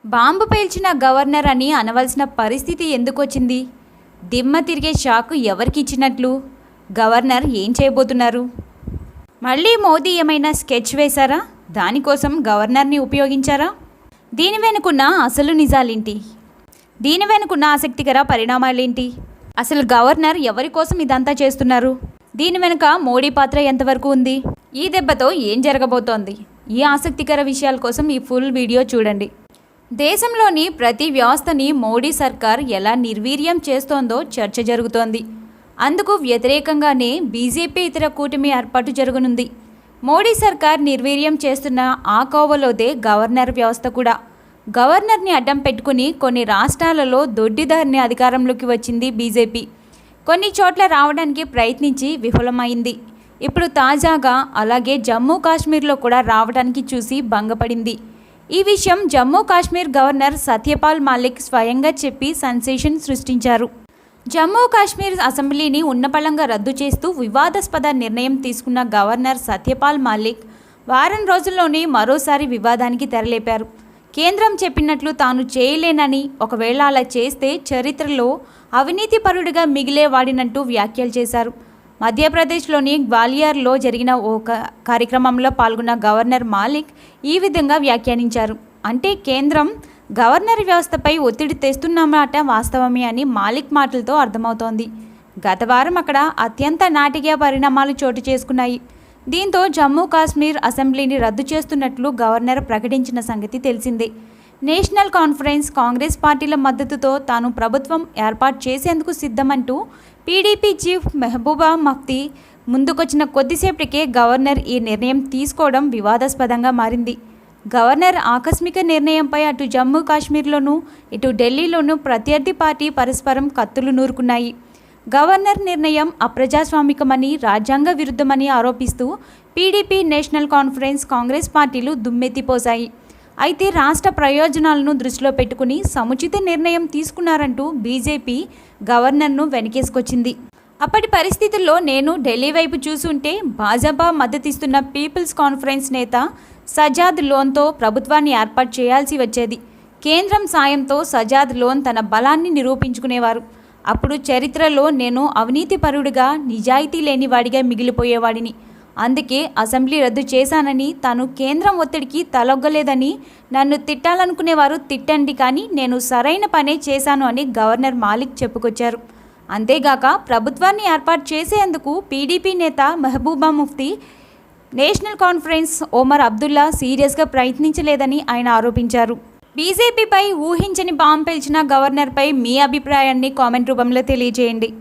Bomb పేల్చిన governor అని అనవలసిన పరిస్థితి ఎందుకొచ్చింది? దిమ్మ తిరిగే షాకు ఎవరికి ఇచ్చినట్లు? గవర్నర్ ఏం చేయబోతున్నారు? మళ్ళీ మోదీ ఏమైనా స్కెచ్ వేశారా? దానికోసం గవర్నర్ని ఉపయోగించారా? దీని వెనుకున్న అసలు నిజాలేంటి? దీని వెనుకున్న ఆసక్తికర పరిణామాలేంటి? అసలు గవర్నర్ ఎవరి కోసం ఇదంతా చేస్తున్నారు? దీని వెనుక మోడీ పాత్ర ఎంతవరకు ఉంది? ఈ దెబ్బతో ఏం జరగబోతోంది? ఈ ఆసక్తికర విషయాల కోసం ఈ ఫుల్ వీడియో చూడండి. దేశంలోని ప్రతి వ్యవస్థని మోడీ సర్కార్ ఎలా నిర్వీర్యం చేస్తోందో చర్చ జరుగుతోంది. అందుకు వ్యతిరేకంగానే బీజేపీ ఇతర కూటమి ఏర్పాటు జరగనుంది. మోడీ సర్కార్ నిర్వీర్యం చేస్తున్న ఆ కోవలోదే గవర్నర్ వ్యవస్థ కూడా. గవర్నర్ని అడ్డం పెట్టుకుని కొన్ని రాష్ట్రాలలో దొడ్డిదారిని అధికారంలోకి వచ్చింది బీజేపీ. కొన్ని చోట్ల రావడానికి ప్రయత్నించి విఫలమైంది. ఇప్పుడు తాజాగా అలాగే జమ్మూ కాశ్మీర్లో కూడా రావడానికి చూసి భంగపడింది. ఈ విషయం జమ్మూ కాశ్మీర్ గవర్నర్ సత్యపాల్ మాలిక్ స్వయంగా చెప్పి సెన్సేషన్ సృష్టించారు. జమ్మూ కాశ్మీర్ అసెంబ్లీని ఉన్నపళంగా రద్దు చేస్తూ వివాదాస్పద నిర్ణయం తీసుకున్న గవర్నర్ సత్యపాల్ మాలిక్ వారం రోజుల్లోనే మరోసారి వివాదానికి తెరలేపారు. కేంద్రం చెప్పినట్లు తాను చేయలేనని, ఒకవేళ అలా చేస్తే చరిత్రలో అవినీతిపరుడిగా మిగిలేవాడినంటూ వ్యాఖ్యలు చేశారు. మధ్యప్రదేశ్లోని గ్వాలియర్లో జరిగిన ఓ కార్యక్రమంలో పాల్గొన్న గవర్నర్ మాలిక్ ఈ విధంగా వ్యాఖ్యానించారు. అంటే కేంద్రం గవర్నర్ వ్యవస్థపై ఒత్తిడి తెస్తున్నమాట వాస్తవమే అని మాలిక్ మాటలతో అర్థమవుతోంది. గత వారం అక్కడ అత్యంత నాటకీయ పరిణామాలు చోటు చేసుకున్నాయి. దీంతో జమ్మూ కాశ్మీర్ అసెంబ్లీని రద్దు చేస్తున్నట్లు గవర్నర్ ప్రకటించిన సంగతి తెలిసిందే. నేషనల్ కాన్ఫరెన్స్, కాంగ్రెస్ పార్టీల మద్దతుతో తాను ప్రభుత్వం ఏర్పాటు చేసేందుకు సిద్ధమంటూ పీడీపీ చీఫ్ మెహబూబా ముఫ్తీ ముందుకొచ్చిన కొద్దిసేపటికే గవర్నర్ ఈ నిర్ణయం తీసుకోవడం వివాదాస్పదంగా మారింది. గవర్నర్ ఆకస్మిక నిర్ణయంపై అటు జమ్మూ కాశ్మీర్లోనూ ఇటు ఢిల్లీలోనూ ప్రత్యర్థి పార్టీ పరస్పరం కత్తులు నూరుకున్నాయి. గవర్నర్ నిర్ణయం అప్రజాస్వామికమని, రాజ్యాంగ విరుద్ధమని ఆరోపిస్తూ పీడీపీ, నేషనల్ కాన్ఫరెన్స్, కాంగ్రెస్ పార్టీలు దుమ్మెత్తిపోశాయి. అయితే రాష్ట్ర ప్రయోజనాలను దృష్టిలో పెట్టుకుని సముచిత నిర్ణయం తీసుకున్నారంటూ బీజేపీ గవర్నర్ను వెనకేసుకొచ్చింది. అప్పటి పరిస్థితుల్లో నేను ఢిల్లీ వైపు చూసుంటే భాజపా మద్దతిస్తున్న పీపుల్స్ కాన్ఫరెన్స్ నేత సజాద్ లోన్తో ప్రభుత్వాన్ని ఏర్పాటు చేయాల్సి వచ్చేది. కేంద్రం సాయంతో సజాద్ లోన్ తన బలాన్ని నిరూపించుకునేవారు. అప్పుడు చరిత్రలో నేను అవినీతిపరుడిగా, నిజాయితీ లేనివాడిగా మిగిలిపోయేవాడిని. అందుకే అసెంబ్లీ రద్దు చేశానని, తాను కేంద్రం ఒత్తిడికి తలొగ్గలేదని నన్ను తిట్టాలనుకునేవారు తిట్టండి, కానీ నేను సరైన పనే చేశాను అని గవర్నర్ మాలిక్ చెప్పుకొచ్చారు. అంతేగాక ప్రభుత్వాన్ని ఏర్పాటు చేసేందుకు పీడీపీ నేత మెహబూబా ముఫ్తీ, నేషనల్ కాన్ఫరెన్స్ ఒమర్ అబ్దుల్లా సీరియస్గా ప్రయత్నించలేదని ఆయన ఆరోపించారు. బీజేపీపై ఊహించని బాంబు పేల్చిన గవర్నర్పై మీ అభిప్రాయాన్ని కామెంట్ రూపంలో తెలియజేయండి.